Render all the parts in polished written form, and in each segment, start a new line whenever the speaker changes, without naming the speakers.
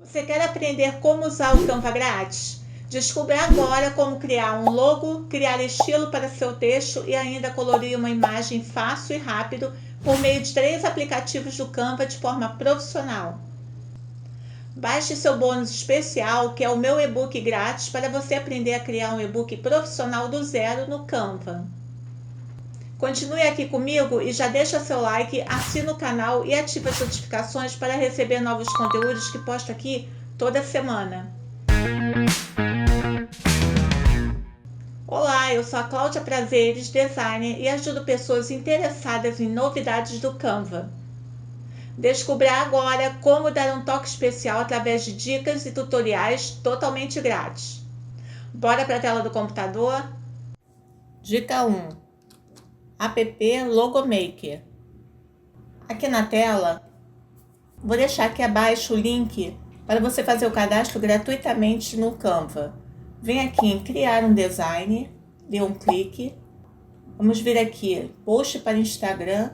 Você quer aprender como usar o Canva grátis? Descubra agora como criar um logo, criar estilo para seu texto e ainda colorir uma imagem fácil e rápido por meio de 3 aplicativos do Canva de forma profissional. Baixe seu bônus especial, que é o meu e-book grátis, para você aprender a criar um e-book profissional do zero no Canva. Continue aqui comigo e já deixa seu like, assina o canal e ativa as notificações para receber novos conteúdos que posto aqui toda semana. Olá, eu sou a Cláudia Prazeres, designer, e ajudo pessoas interessadas em novidades do Canva. Descubra agora como dar um toque especial através de dicas e tutoriais totalmente grátis. Bora para a tela do computador? Dica 1. App Logo Maker. Aqui na tela, vou deixar aqui abaixo o link para você fazer o cadastro gratuitamente no Canva. Vem aqui em criar um design, dê um clique. Vamos vir aqui, post para Instagram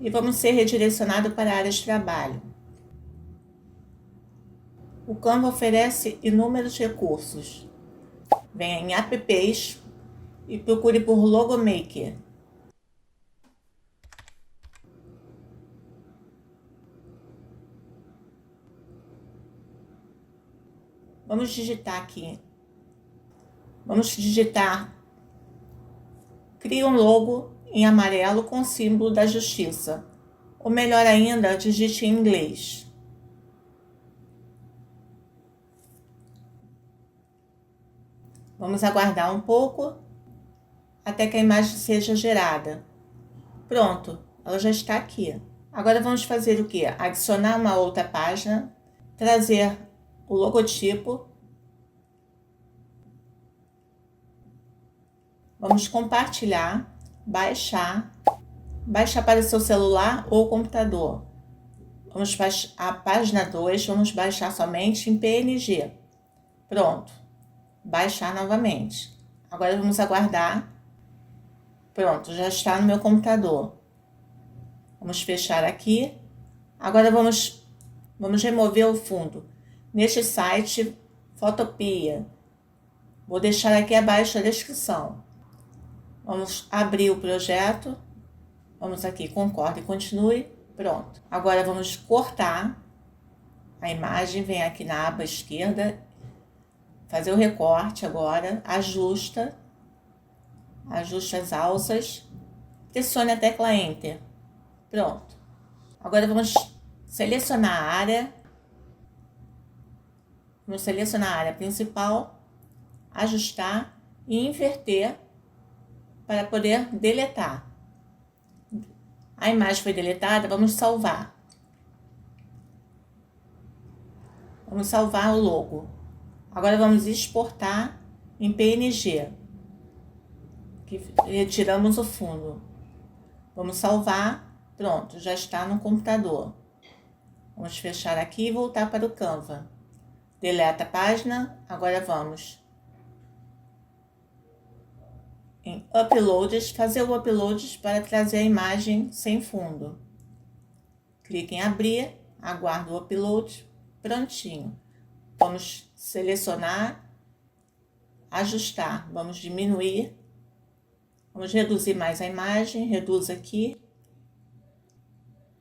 e vamos ser redirecionados para a área de trabalho. O Canva oferece inúmeros recursos. Venha em apps e procure por Logo Maker. Vamos digitar aqui. Vamos digitar crie um logo em amarelo com o símbolo da justiça. Ou melhor ainda, digite em inglês. Vamos aguardar um pouco até que a imagem seja gerada. Pronto, ela já está aqui. Agora vamos fazer o quê? Adicionar uma outra página, trazer o logotipo. Vamos compartilhar, baixar para o seu celular ou computador. Vamos para a página 2, vamos baixar somente em PNG. Pronto, baixar novamente. Agora vamos aguardar. Pronto, já está no meu computador. Vamos fechar aqui. Agora vamos remover o fundo. Neste site, Fotopia. Vou deixar aqui abaixo a descrição. Vamos abrir o projeto. Vamos aqui, concorde e continue. Pronto. Agora vamos cortar a imagem. Vem aqui na aba esquerda. Fazer o recorte agora. Ajusta. Ajuste as alças. Pressione a tecla Enter. Pronto. Agora vamos selecionar a área. Vamos selecionar a área principal, ajustar e inverter para poder deletar. A imagem foi deletada, vamos salvar. Vamos salvar o logo. Agora vamos exportar em PNG. Retiramos o fundo. Vamos salvar. Pronto, já está no computador. Vamos fechar aqui e voltar para o Canva. Deleta a página. Agora vamos em Uploads, fazer o upload para trazer a imagem sem fundo. Clique em abrir, aguardo o upload, prontinho. Vamos selecionar, ajustar, vamos diminuir, vamos reduzir mais a imagem, reduz aqui.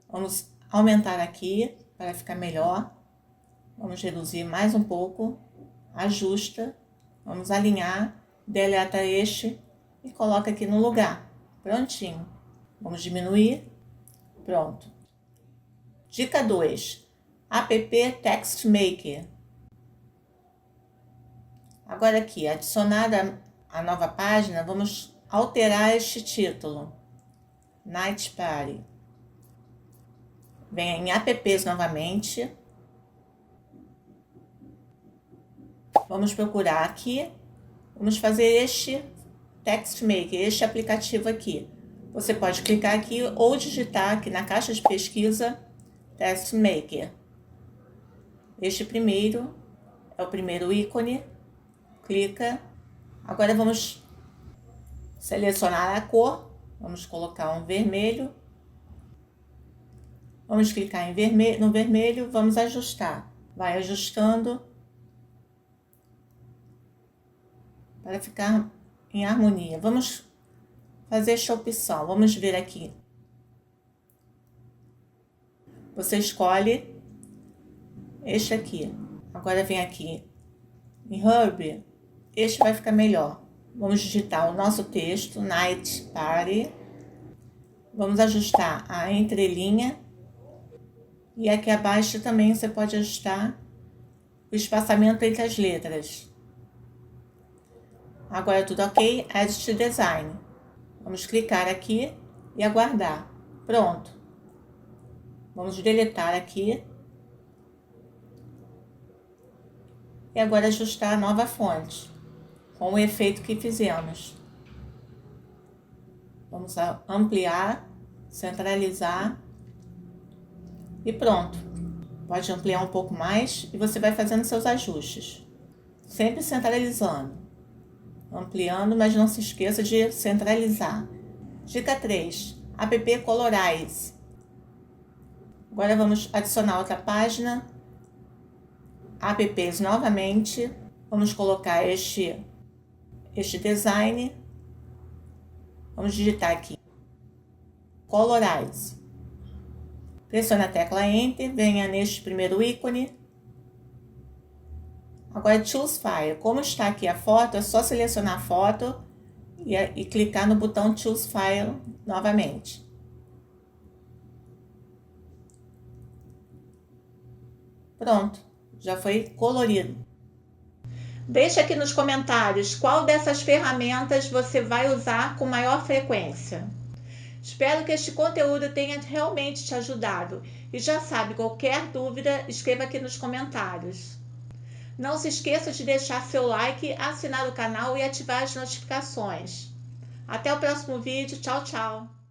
Vamos aumentar aqui para ficar melhor. Vamos reduzir mais um pouco, ajusta, vamos alinhar, deleta este e coloca aqui no lugar. Prontinho. Vamos diminuir. Pronto. Dica 2. App Text Maker. Agora aqui, adicionada a nova página, vamos alterar este título. Night Party. Venha em apps novamente. Vamos procurar aqui. Vamos fazer este Text Maker, este aplicativo aqui. Você pode clicar aqui ou digitar aqui na caixa de pesquisa Text Maker. Este primeiro é o primeiro ícone. Clica. Agora vamos selecionar a cor. Vamos colocar um vermelho. Vamos clicar em no vermelho, vamos ajustar. Vai ajustando para ficar em harmonia. Vamos fazer esta opção. Vamos ver aqui. Você escolhe este aqui. Agora vem aqui em Hub. Este vai ficar melhor. Vamos digitar o nosso texto, Night Party. Vamos ajustar a entrelinha. E aqui abaixo também você pode ajustar o espaçamento entre as letras. Agora tudo ok, Edit Design. Vamos clicar aqui e aguardar. Pronto. Vamos deletar aqui. E agora ajustar a nova fonte, com o efeito que fizemos. Vamos ampliar, centralizar e pronto. Pode ampliar um pouco mais e você vai fazendo seus ajustes. Sempre centralizando. Ampliando, mas não se esqueça de centralizar. Dica 3. App Colorize. Agora vamos adicionar outra página. Apps novamente. Vamos colocar este design. Vamos digitar aqui. Colorize. Pressione a tecla Enter. Venha neste primeiro ícone. Agora Choose File. Como está aqui a foto, é só selecionar a foto e clicar no botão Choose File novamente. Pronto, já foi colorido. Deixa aqui nos comentários qual dessas ferramentas você vai usar com maior frequência. Espero que este conteúdo tenha realmente te ajudado. E já sabe, qualquer dúvida, escreva aqui nos comentários. Não se esqueça de deixar seu like, assinar o canal e ativar as notificações. Até o próximo vídeo. Tchau, tchau!